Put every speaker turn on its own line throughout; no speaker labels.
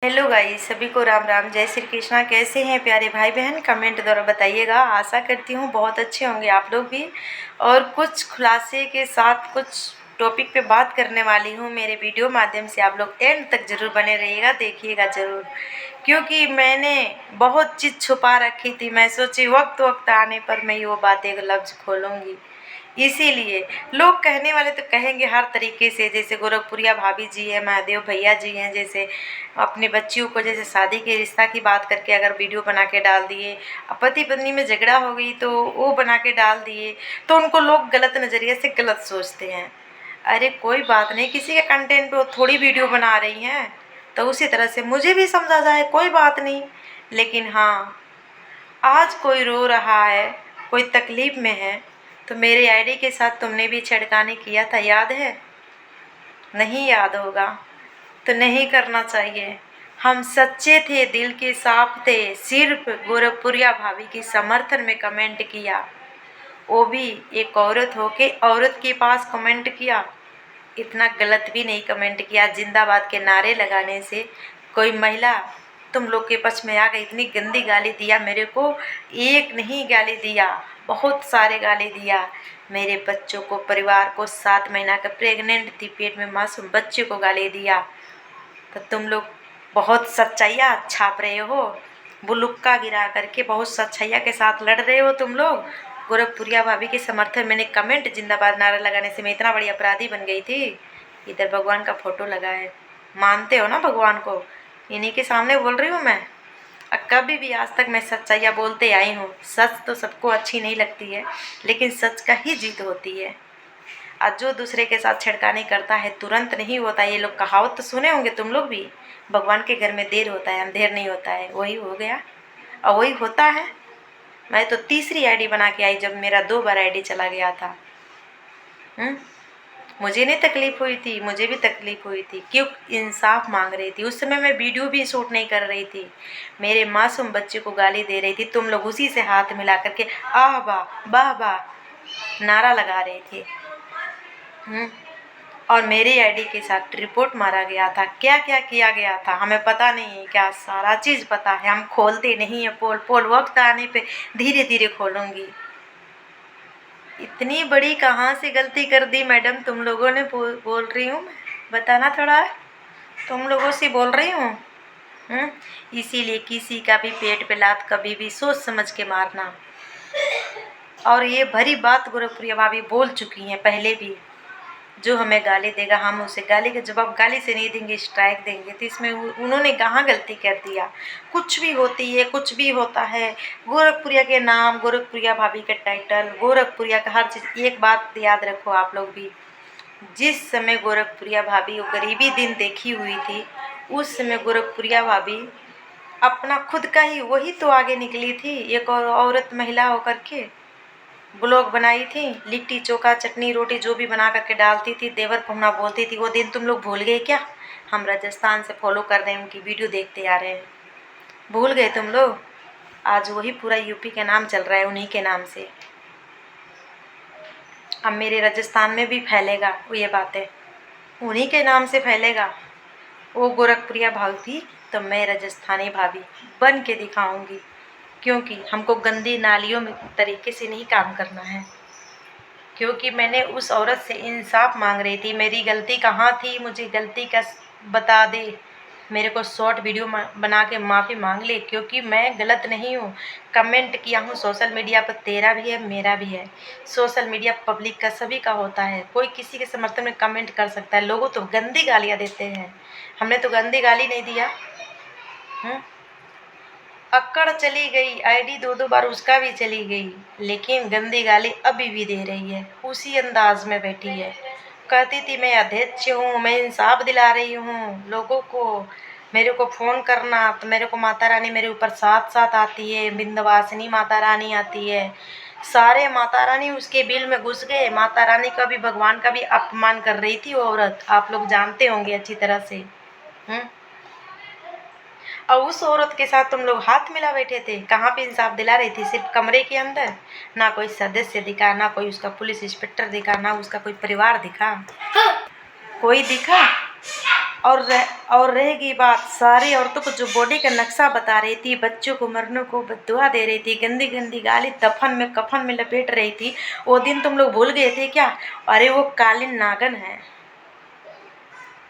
Hello guys, सभी को राम राम, जय श्री कृष्णा। कैसे हैं प्यारे भाई बहन? कमेंट द्वारा बताइएगा। आशा करती हूँ बहुत अच्छे होंगे आप लोग भी। और कुछ खुलासे के साथ कुछ टॉपिक पे बात करने वाली हूँ मेरे वीडियो माध्यम से। आप लोग एंड तक ज़रूर बने रहिएगा, देखिएगा ज़रूर, क्योंकि मैंने बहुत चीज़ छुपा रखी थी। मैं सोची वक्त वक्त आने पर मैं वो बातें लफ्ज़ खोलूँगी। इसीलिए लोग कहने वाले तो कहेंगे हर तरीके से, जैसे गोरखपुरिया भाभी जी है, महादेव भैया जी हैं, जैसे अपनी बच्चियों को जैसे शादी के रिश्ता की बात करके अगर वीडियो बना के डाल दिए, पति पत्नी में झगड़ा हो गई तो वो बना के डाल दिए, तो उनको लोग गलत नज़रिए से गलत सोचते हैं। अरे कोई बात नहीं, किसी के कंटेंट पे वो थोड़ी वीडियो बना रही हैं, तो उसी तरह से मुझे भी समझा जाए, कोई बात नहीं। लेकिन हाँ, आज कोई रो रहा है, कोई तकलीफ़ में है, तो मेरे आईडी के साथ तुमने भी छेड़खानी किया था, याद है? नहीं याद होगा तो नहीं करना चाहिए। हम सच्चे थे, दिल के साफ थे, सिर्फ गोरखपुरिया भाभी की समर्थन में कमेंट किया, वो भी एक औरत होके औरत के पास कमेंट किया। इतना गलत भी नहीं कमेंट किया। जिंदाबाद के नारे लगाने से कोई महिला तुम लोग के पक्ष में आ गई। इतनी गंदी गाली दिया मेरे को, एक नहीं गाली दिया, बहुत सारे गाली दिया। मेरे बच्चों को, परिवार को, 7 महीना का प्रेग्नेंट थी, पेट में मासूम बच्चे को गाली दिया। तो तुम लोग बहुत सच्चाइयाँ छाप रहे हो, बुलुक्का गिरा करके बहुत सच्चाइयाँ के साथ लड़ रहे हो तुम लोग। गोरखपुरिया भाभी के समर्थन मैंने कमेंट जिंदाबाद नारा लगाने से मैं इतना बड़ी अपराधी बन गई थी। इधर भगवान का फोटो लगा है, मानते हो ना भगवान को? इन्हीं के सामने बोल रही हूँ मैं। कभी भी आज तक मैं सच्चाइयाँ बोलते आई हूँ। सच तो सबको अच्छी नहीं लगती है, लेकिन सच का ही जीत होती है। आज जो दूसरे के साथ छेड़खानी करता है तुरंत नहीं होता। ये लोग कहावत तो सुने होंगे तुम लोग भी, भगवान के घर में देर होता है अंधेर नहीं होता है। वही हो गया और वही होता है। मैं तो तीसरी आईडी बना के आई जब मेरा 2 बार आईडी चला गया था। मुझे नहीं तकलीफ़ हुई थी, मुझे भी तकलीफ़ हुई थी। क्यों? इंसाफ मांग रही थी। उस समय मैं वीडियो भी शूट नहीं कर रही थी, मेरे मासूम बच्चे को गाली दे रही थी। तुम लोग उसी से हाथ मिला करके आह वाह वाह वाह नारा लगा रहे थे। और मेरी आईडी के साथ रिपोर्ट मारा गया था। क्या क्या किया गया था हमें पता नहीं है क्या? सारा चीज़ पता है, हम खोलते नहीं है पोल पोल। वक्त आने पे धीरे धीरे खोलूँगी। इतनी बड़ी कहाँ से गलती कर दी मैडम तुम लोगों ने? बोल रही हूँ मैं, बताना थोड़ा है। तुम लोगों से बोल रही हूँ। इसीलिए किसी का भी पेट पे लात कभी भी सोच समझ के मारना। और ये भरी बात गोरखपुरिया भाभी बोल चुकी हैं पहले भी। जो हमें गाली देगा हम उसे गाली का जवाब गाली से नहीं देंगे, स्ट्राइक देंगे। तो इसमें उन्होंने कहाँ गलती कर दिया? कुछ भी होती है, कुछ भी होता है। गोरखपुरिया के नाम, गोरखपुरिया भाभी का टाइटल, गोरखपुरिया का हर चीज़। एक बात याद रखो आप लोग भी, जिस समय गोरखपुरिया भाभी वो गरीबी दिन देखी हुई थी, उस समय गोरखपुरिया भाभी अपना खुद का ही वही तो आगे निकली थी। एक और औरत महिला होकर के ब्लॉग बनाई थी, लिट्टी चोखा चटनी रोटी जो भी बना करके डालती थी, देवर पहुना बोलती थी। वो दिन तुम लोग भूल गए क्या? हम राजस्थान से फॉलो कर रहे हैं, उनकी वीडियो देखते आ रहे हैं, भूल गए तुम लोग? आज वही पूरा यूपी का नाम चल रहा है उन्हीं के नाम से। अब मेरे राजस्थान में भी फैलेगा वो, ये बातें उन्हीं के नाम से फैलेगा। वो गोरखपुरिया भाभी तो मैं राजस्थानी भाभी बन के दिखाऊंगी, क्योंकि हमको गंदी नालियों में तरीके से नहीं काम करना है। क्योंकि मैंने उस औरत से इंसाफ मांग रही थी। मेरी गलती कहाँ थी, मुझे गलती का बता दे। मेरे को शॉर्ट वीडियो बना के माफ़ी मांग ले, क्योंकि मैं गलत नहीं हूँ। कमेंट किया हूँ सोशल मीडिया पर, तेरा भी है मेरा भी है। सोशल मीडिया पब्लिक का, सभी का होता है। कोई किसी के समर्थन में कमेंट कर सकता है। लोगों तो गंदी गालियाँ देते हैं, हमने तो गंदी गाली नहीं दिया। अक्कड़ चली गई, आईडी 2-2 बार उसका भी चली गई, लेकिन गंदी गाली अभी भी दे रही है। उसी अंदाज में बैठी है, कहती थी मैं अध्यक्ष हूँ, मैं इंसाफ दिला रही हूँ लोगों को। मेरे को फ़ोन करना तो मेरे को माता रानी मेरे ऊपर साथ साथ आती है, विंध्यवासिनी माता रानी आती है, सारे माता रानी उसके बिल में घुस गए। माता रानी का भी, भगवान का भी अपमान कर रही थी वो औरत, आप लोग जानते होंगे अच्छी तरह से। और उस औरत के साथ तुम लोग हाथ मिला बैठे थे। कहाँ पे इंसाफ दिला रही थी? सिर्फ कमरे के अंदर। ना कोई सदस्य दिखा, ना कोई उसका पुलिस इंस्पेक्टर दिखा, ना उसका कोई परिवार दिखा। कोई दिखा? और रहेगी बात सारी औरतों को जो बॉडी का नक्शा बता रही थी, बच्चों को मरने को बद्दुआ दे रही थी, गंदी गंदी गाली दफन में कफन में लपेट रही थी, वो दिन तुम लोग भूल गए थे क्या? अरे वो कालीन नागन है,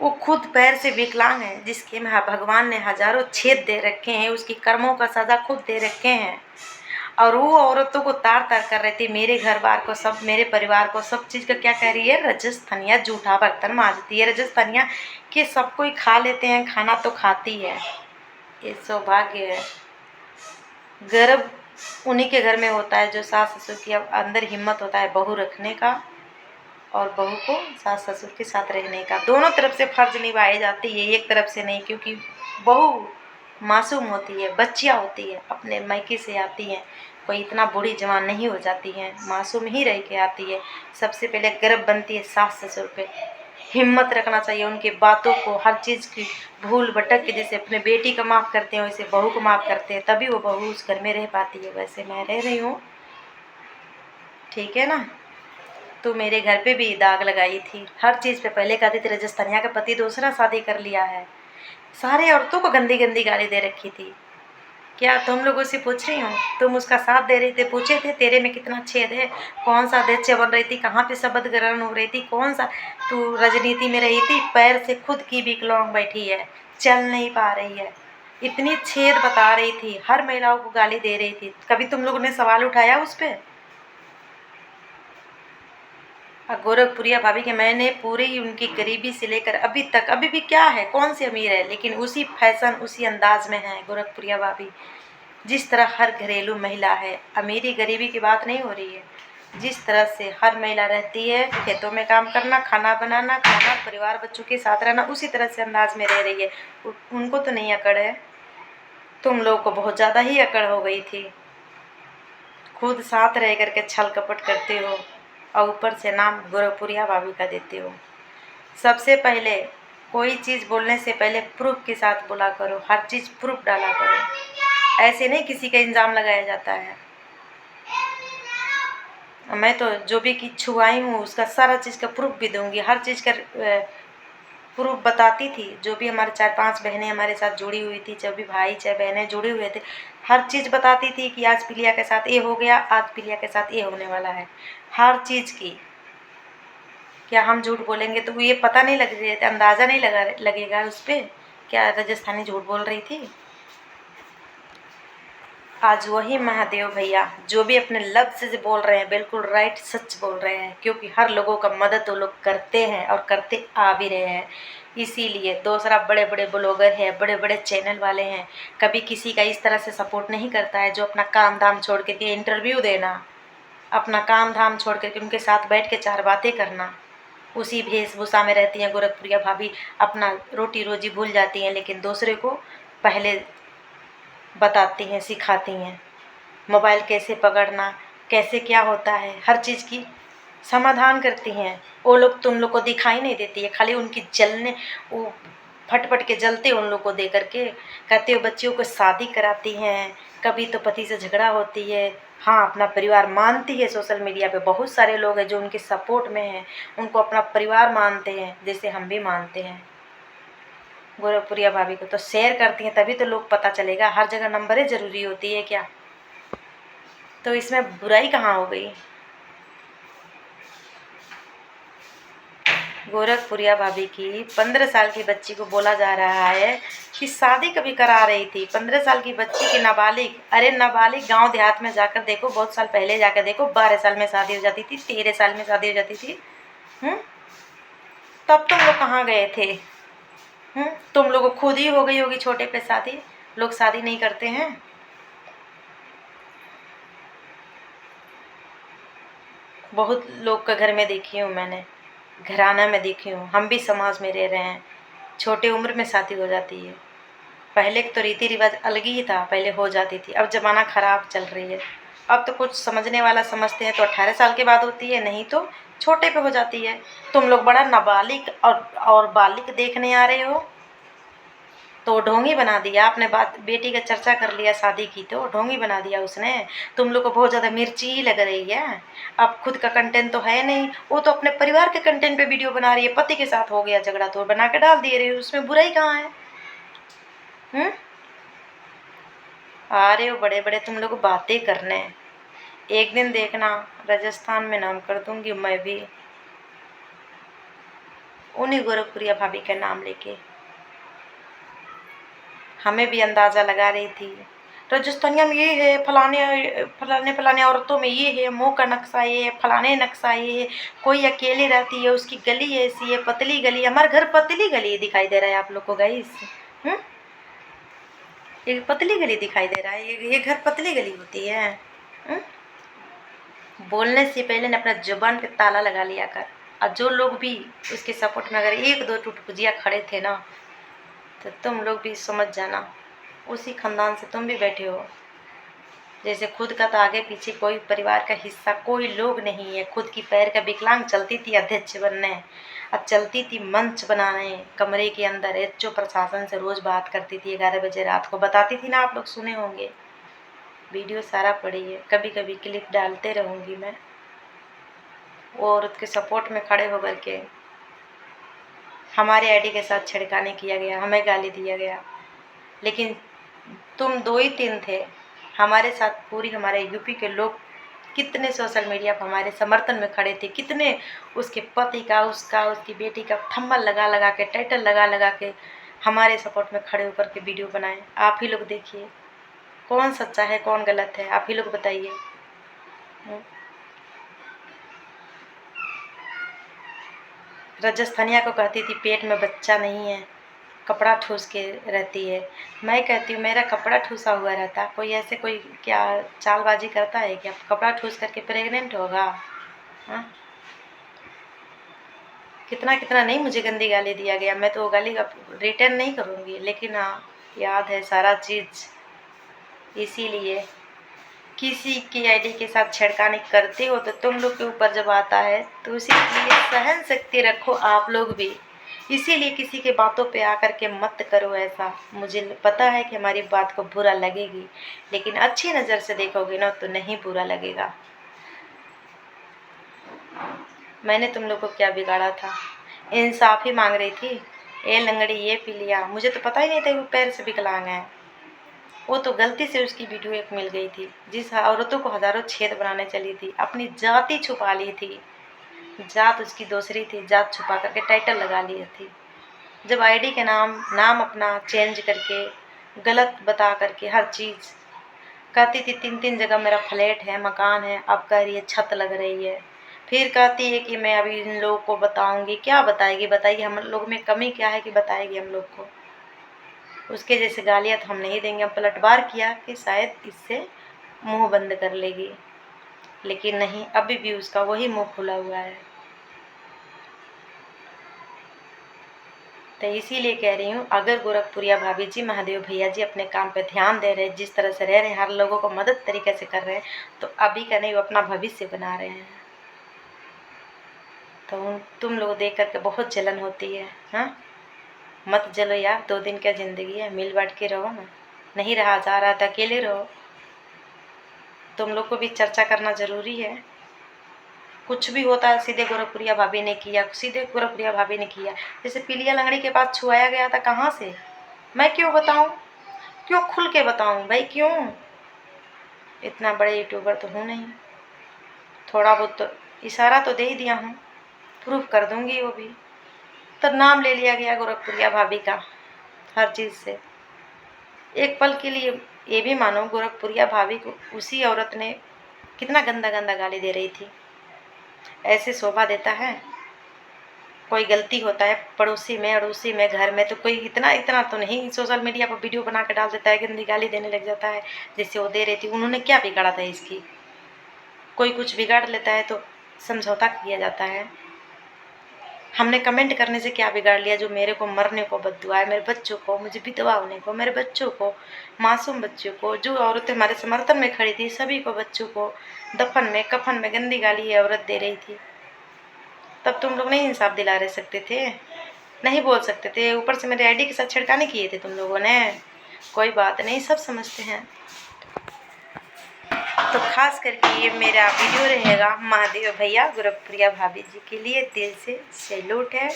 वो खुद पैर से विकलांग है, जिसके में भगवान ने हजारों छेद दे रखे हैं, उसकी कर्मों का सजा खुद दे रखे हैं। और वो औरतों को तार तार कर रही थी, मेरे घर बार को सब, मेरे परिवार को सब चीज़ का क्या कह रही है? राजस्थानिया जूठा बर्तन मांजती है, राजस्थानिया कि सब कोई खा लेते हैं, खाना तो खाती है। ये सौभाग्य है, गर्व उन्हीं के घर में होता है जो सास ससुर की अंदर हिम्मत होता है बहू रखने का और बहू को सास ससुर के साथ रहने का। दोनों तरफ से फर्ज निभाई जाती है, एक तरफ से नहीं, क्योंकि बहू मासूम होती है, बच्चियाँ होती है, अपने मायके से आती हैं, कोई इतना बूढ़ी जवान नहीं हो जाती है, मासूम ही रह के आती है। सबसे पहले गर्व बनती है सास ससुर पे, हिम्मत रखना चाहिए उनकी बातों को, हर चीज़ की भूल भटक के जैसे अपने बेटी को माफ़ करते हैं वैसे बहू को माफ़ करते हैं, तभी वो बहू उस घर में रह पाती है। वैसे मैं रह रही हूँ, ठीक है ना? तो मेरे घर पे भी दाग लगाई थी हर चीज़ पे। पहले कहती थी राजस्थानिया का पति दूसरा शादी कर लिया है, सारे औरतों को गंदी गंदी गाली दे रखी थी। क्या तुम लोगों से पूछ रही हो? तुम उसका साथ दे रहे थे, पूछे थे तेरे में कितना छेद है, कौन सा दैत्य बन रही थी, कहाँ पे शबद ग्रहण हो रही थी, कौन सा तू राजनीति में रही थी, पैर से खुद की विकलांग बैठी है, चल नहीं पा रही है, इतनी छेद बता रही थी, हर महिलाओं को गाली दे रही थी। कभी तुम लोगों ने सवाल उठाया उस पर? गोरखपुरिया भाभी के मैंने पूरी उनकी गरीबी से लेकर अभी तक, अभी भी क्या है, कौन सी अमीर है, लेकिन उसी फैशन उसी अंदाज में है गोरखपुरिया भाभी। जिस तरह हर घरेलू महिला है, अमीरी गरीबी की बात नहीं हो रही है, जिस तरह से हर महिला रहती है, खेतों में काम करना, खाना बनाना, खाना, परिवार बच्चों के साथ रहना, उसी तरह से अंदाज में रह रही है। उनको तो नहीं अकड़ है, तुम लोग को बहुत ज़्यादा ही अकड़ हो गई थी। खुद साथ रह करके छल कपट करते हो और ऊपर से नाम गोरखपुरिया भाभी का देते हो। सबसे पहले कोई चीज़ बोलने से पहले प्रूफ के साथ बोला करो, हर चीज़ प्रूफ डाला करो, ऐसे नहीं किसी का इल्ज़ाम लगाया जाता है। मैं तो जो भी की छुआई हूँ उसका सारा चीज़ का प्रूफ भी दूंगी, हर चीज़ का प्रूफ बताती थी। जो भी हमारे 4-5 बहनें हमारे साथ जुड़ी हुई थी, चाहे भी भाई चाहे बहनें जुड़े हुए थे, हर चीज़ बताती थी कि आज पिलिया के साथ ये हो गया, आज पिलिया के साथ ये होने वाला है, हर चीज़ की। क्या हम झूठ बोलेंगे तो ये पता नहीं लग रही है, अंदाज़ा नहीं लगेगा उस पर क्या राजस्थानी झूठ बोल रही थी? आज वही महादेव भैया जो भी अपने लफ्ज़ से बोल रहे हैं बिल्कुल राइट सच बोल रहे हैं, क्योंकि हर लोगों का मदद वो लोग करते हैं और करते आ भी रहे हैं। इसीलिए दूसरा बड़े बड़े ब्लॉगर हैं, बड़े बड़े चैनल वाले हैं, कभी किसी का इस तरह से सपोर्ट नहीं करता है जो अपना काम धाम छोड़ के इंटरव्यू देना, अपना काम धाम छोड़ करके उनके साथ बैठ के 4 बातें करना। उसी वेशभूषा में रहती हैं गोरखपुरिया भाभी, अपना रोटी रोजी भूल जाती हैं, लेकिन दूसरे को पहले बताती हैं, सिखाती हैं मोबाइल कैसे पकड़ना, कैसे क्या होता है, हर चीज़ की समाधान करती हैं। वो लोग तुम लोग को दिखाई नहीं देती है, खाली उनकी जलने, वो फटफट के जलते उन लोग को दे करके कहते हो बच्चियों को शादी कराती हैं, कभी तो पति से झगड़ा होती है। हाँ, अपना परिवार मानती है। सोशल मीडिया पे बहुत सारे लोग हैं जो उनके सपोर्ट में हैं, उनको अपना परिवार मानते हैं, जैसे हम भी मानते हैं। गोरखपुरिया भाभी को तो शेयर करती हैं तभी तो लोग पता चलेगा, हर जगह नंबरें ज़रूरी होती है क्या? तो इसमें बुराई कहाँ हो गई? गोरखपुरिया भाभी की 15 साल की बच्ची को बोला जा रहा है कि शादी कभी करा रही थी। 15 साल की बच्ची की नाबालिग, अरे नाबालिग गांव देहात में जाकर देखो, बहुत साल पहले जाकर देखो, 12 साल में शादी हो जाती थी, 13 साल में शादी हो जाती थी। तब तुम लोग कहाँ गए थे? तुम लोगों को खुद ही हो गई होगी छोटे पे शादी, लोग शादी नहीं करते हैं। बहुत लोग का घर में देखी हूँ मैंने, घराना में देखी हूँ, हम भी समाज में रह रहे हैं, छोटे उम्र में शादी हो जाती है। पहले तो रीति रिवाज अलग ही था, पहले हो जाती थी, अब ज़माना ख़राब चल रही है। अब तो कुछ समझने वाला समझते हैं तो 18 साल के बाद होती है, नहीं तो छोटे पे हो जाती है। तुम लोग बड़ा नाबालिग और बालिग देखने आ रहे हो। तो ढोंगी बना दिया। आपने बात बेटी का चर्चा कर लिया, शादी की तो ढोंगी बना दिया उसने। तुम लोग को बहुत ज़्यादा मिर्ची ही लग रही है। अब खुद का कंटेंट तो है नहीं, वो तो अपने परिवार के कंटेंट पे वीडियो बना रही है। पति के साथ हो गया झगड़ा तो बना के डाल दे रही है, उसमें बुराई कहाँ है? आ रहे हो बड़े बड़े तुम लोग बातें करने। एक दिन देखना राजस्थान में नाम कर दूंगी मैं भी, उन्हीं गोरखपुरिया भाभी का नाम लेके। हमें भी अंदाज़ा लगा रही थी राजस्थानिया में ये है, फलाने फलाने औरतों में ये है, मुंह का नक्शा ये है, फलाने नक्शा ये है, कोई अकेली रहती है, उसकी गली ऐसी है, पतली गली। हमारे घर पतली गली दिखाई दे रहा है आप लोग को गाइस? ये पतली गली दिखाई दे रहा है? ये घर पतली गली होती है? बोलने से पहले ने अपना जुबान पे ताला लगा लिया कर। और जो लोग भी उसके सपोर्ट में अगर एक दो टुटपुजिया खड़े थे ना, तो तुम लोग भी समझ जाना उसी खानदान से तुम भी बैठे हो। जैसे खुद का तो आगे पीछे कोई परिवार का हिस्सा कोई लोग नहीं है। खुद की पैर का विकलांग चलती थी अध्यक्ष बनने, अब चलती थी मंच बनाने कमरे के अंदर। एचओ प्रशासन से रोज़ बात करती थी, 11 बजे रात को बताती थी ना, आप लोग सुने होंगे, वीडियो सारा पड़ी है, कभी कभी क्लिप डालते रहूँगी मैं। वो औरत के सपोर्ट में खड़े होकर के हमारे आईडी के साथ छिड़काने किया गया, हमें गाली दिया गया। लेकिन तुम 2 ही 3 थे, हमारे साथ पूरी हमारे यूपी के लोग कितने सोशल मीडिया पर हमारे समर्थन में खड़े थे, कितने उसके पति का, उसका, उसकी बेटी का थंबनेल लगा लगा के, टाइटल लगा लगा के हमारे सपोर्ट में खड़े होकर के वीडियो बनाए। आप ही लोग देखिए कौन सच्चा है कौन गलत है, आप ही लोग बताइए। राजस्थानिया को कहती थी पेट में बच्चा नहीं है, कपड़ा ठूस के रहती है। मैं कहती हूँ मेरा कपड़ा ठूसा हुआ रहता, कोई ऐसे कोई क्या चालबाजी करता है क्या? कपड़ा ठूस करके प्रेग्नेंट होगा? हाँ, कितना कितना नहीं मुझे गंदी गाली दिया गया, मैं तो वो गाली का रिटर्न नहीं करूँगी, लेकिन हाँ याद है सारा चीज़। इसीलिए किसी की आईडी के साथ छेड़खानी करते हो तो तुम लोग के ऊपर जब आता है तो इसीलिए सहन शक्ति रखो आप लोग भी। इसीलिए किसी के बातों पे आकर के मत करो ऐसा। मुझे पता है कि हमारी बात को बुरा लगेगी, लेकिन अच्छी नज़र से देखोगे ना तो नहीं बुरा लगेगा। मैंने तुम लोग को क्या बिगाड़ा था? इंसाफ ही मांग रही थी, ए लंगड़ी ये पी लिया, मुझे तो पता ही नहीं था वो पैर से विकलांग है। वो तो गलती से उसकी वीडियो एक मिल गई थी, जिस औरतों को हज़ारों छेद बनाने चली थी, अपनी जाति छुपा ली थी। जात उसकी दूसरी थी, जात छुपा करके टाइटल लगा ली थी। जब आईडी के नाम अपना चेंज करके गलत बता करके हर चीज़ कहती थी, 3 जगह मेरा फ्लैट है, मकान है, अब कह रही है छत लग रही है। फिर कहती है कि मैं अभी इन लोगों को बताऊंगी। क्या बताएगी? बताइए हम लोग में कमी क्या है कि बताएगी हम लोग को? उसके जैसे गालियाँ तो हम नहीं देंगे। हम पलटवार किया कि शायद इससे मुंह बंद कर लेगी, लेकिन नहीं, अभी भी उसका वही मुंह खुला हुआ है। तो इसीलिए कह रही हूँ, अगर गोरखपुरिया भाभी जी, महादेव भैया जी अपने काम पे ध्यान दे रहे हैं, जिस तरह से रह रहे हैं, हर लोगों को मदद तरीके से कर रहे हैं, तो अभी का नहीं वो अपना भविष्य बना रहे हैं। तो तुम लोग देख करके बहुत जलन होती है। हाँ, मत जलो यार, 2 दिन क्या ज़िंदगी है, मिल बांट के रहो ना। नहीं रहा जा रहा तो अकेले रहो। तुम लोग को भी चर्चा करना ज़रूरी है। कुछ भी होता है सीधे गोरखपुरिया भाभी ने किया, सीधे गोरखपुरिया भाभी ने किया। जैसे पीलिया लंगड़ी के पास छुआया गया था, कहाँ से? मैं क्यों बताऊँ, क्यों खुल के बताऊँ भाई, क्यों? इतना बड़े यूट्यूबर तो हूँ नहीं, थोड़ा बहुत तो इशारा तो दे ही दिया हूँ, प्रूफ कर दूँगी वो भी। तो नाम ले लिया गया गोरखपुरिया भाभी का हर चीज़ से। एक पल के लिए ये भी मानो गोरखपुरिया भाभी को उसी औरत ने कितना गंदा गंदा गाली दे रही थी। ऐसे शोभा देता है? कोई गलती होता है पड़ोसी में, अड़ोसी में, घर में, तो कोई इतना इतना तो नहीं सोशल मीडिया पर वीडियो बना के डाल देता है, गंदी गाली देने लग जाता है जैसे वो दे रही थी। उन्होंने क्या बिगाड़ा था इसकी? कोई कुछ बिगाड़ लेता है तो समझौता किया जाता है। हमने कमेंट करने से क्या बिगाड़ लिया? जो मेरे को मरने को बद्दुआ है, मेरे बच्चों को, मुझे विधवा होने को, मेरे बच्चों को, मासूम बच्चों को, जो औरतें हमारे समर्थन में खड़ी थी सभी को, बच्चों को दफन में कफन में गंदी गाली ये औरत दे रही थी। तब तुम लोग नहीं इंसाफ दिला रहे सकते थे? नहीं बोल सकते थे, ऊपर से मेरे आईडी के साथ छिड़काने किए थे तुम लोगों ने। कोई बात नहीं, सब समझते हैं। तो खास करके ये मेरा वीडियो रहेगा महादेव भैया गुरप्रिया भाभी जी के लिए, दिल से सैल्यूट है।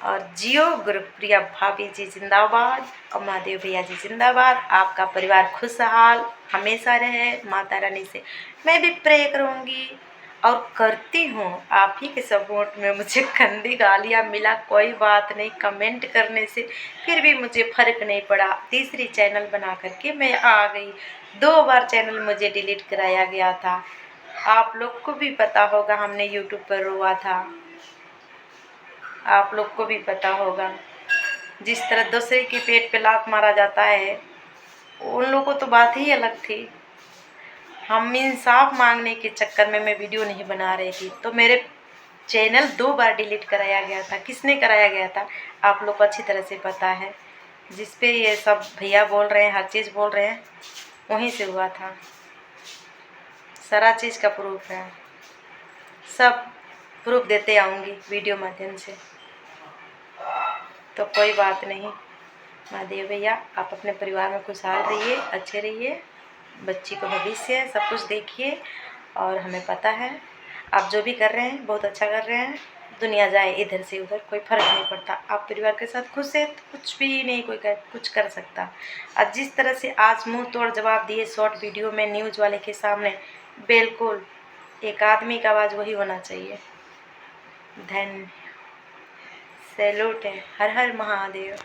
और जियो गुरप्रिया भाभी जी जिंदाबाद और महादेव भैया जी जिंदाबाद। आपका परिवार खुशहाल हमेशा रहे, माता रानी से मैं भी प्रे करूँगी और करती हूँ। आप ही के सपोर्ट में मुझे गंदी गालियाँ मिला, कोई बात नहीं, कमेंट करने से फिर भी मुझे फ़र्क नहीं पड़ा। तीसरी चैनल बना करके मैं आ गई। 2 बार चैनल मुझे डिलीट कराया गया था। आप लोग को भी पता होगा, हमने यूट्यूब पर रोआ था, आप लोग को भी पता होगा। जिस तरह दूसरे के पेट पे लात मारा जाता है, उन लोगों को तो बात ही अलग थी। हम इंसाफ मांगने के चक्कर में मैं वीडियो नहीं बना रही थी, तो मेरे चैनल 2 बार डिलीट कराया गया था। किसने कराया गया था आप लोग को अच्छी तरह से पता है। जिस पे ये सब भैया बोल रहे हैं, हर चीज़ बोल रहे हैं, वहीं से हुआ था। सारा चीज़ का प्रूफ है, सब प्रूफ देते आऊँगी वीडियो माध्यम से। तो कोई बात नहीं, महादेव भैया आप अपने परिवार में खुशहाल रहिए, अच्छे रहिए, बच्ची को भविष्य है, सब कुछ देखिए। और हमें पता है आप जो भी कर रहे हैं बहुत अच्छा कर रहे हैं। दुनिया जाए इधर से उधर, कोई फ़र्क नहीं पड़ता। आप परिवार के साथ खुश हैं तो कुछ भी नहीं कोई कुछ कर सकता। और जिस तरह से आज मुंह तोड़ जवाब दिए शॉर्ट वीडियो में न्यूज़ वाले के सामने, बिल्कुल एक आदमी का आवाज़ वही होना चाहिए। धन्य, सैल्यूट है। हर हर महादेव।